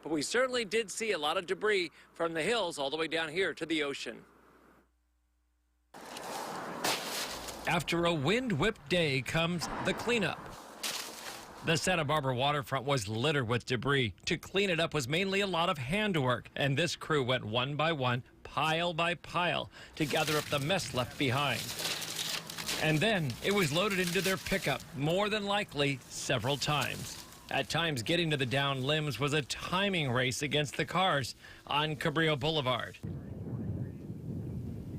but we certainly did see a lot of debris from the hills all the way down here to the ocean. After a wind-whipped day comes the cleanup. The Santa Barbara waterfront was littered with debris. To clean it up was mainly a lot of handwork, and this crew went one by one, pile by pile, to gather up the mess left behind. And then it was loaded into their pickup, more than likely several times. At times, getting to the downed limbs was a timing race against the cars on Cabrillo Boulevard.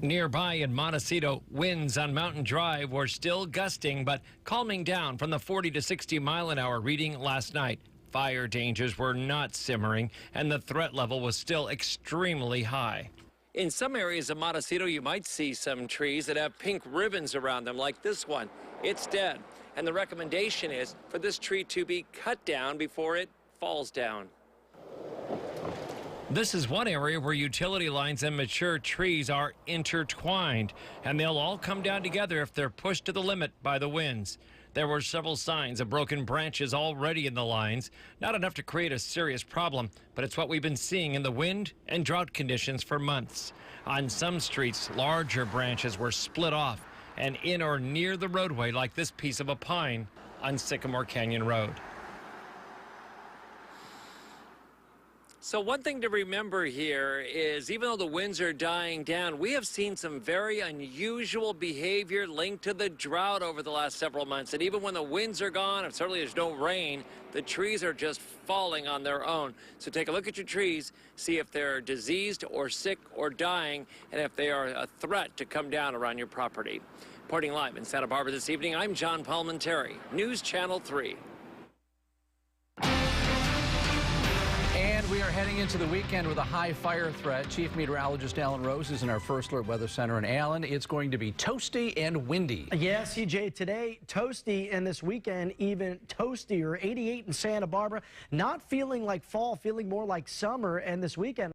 Nearby in Montecito, winds on Mountain Drive were still gusting, but calming down from the 40 to 60 mile an hour reading last night. Fire dangers were not simmering, and the threat level was still extremely high. In some areas of Montecito, you might see some trees that have pink ribbons around them, like this one. It's dead, and the recommendation is for this tree to be cut down before it falls down. This is one area where utility lines and mature trees are intertwined, and they'll all come down together if they're pushed to the limit by the winds. There were several signs of broken branches already in the lines. Not enough to create a serious problem, but it's what we've been seeing in the wind and drought conditions for months. On some streets, larger branches were split off and in or near the roadway, like this piece of a pine on Sycamore Canyon Road. So one thing to remember here is even though the winds are dying down, we have seen some very unusual behavior linked to the drought over the last several months. And even when the winds are gone, and certainly there's no rain, the trees are just falling on their own. So take a look at your trees, see if they're diseased or sick or dying, and if they are a threat to come down around your property. Reporting live in Santa Barbara this evening, I'm John Palmentary, News Channel 3. And we are heading into the weekend with a high fire threat. Chief Meteorologist Alan Rose is in our First Alert Weather Center. And Alan, it's going to be toasty and windy. Yeah, CJ, today toasty, and this weekend even toastier. 88 in Santa Barbara. Not feeling like fall, feeling more like summer. And this weekend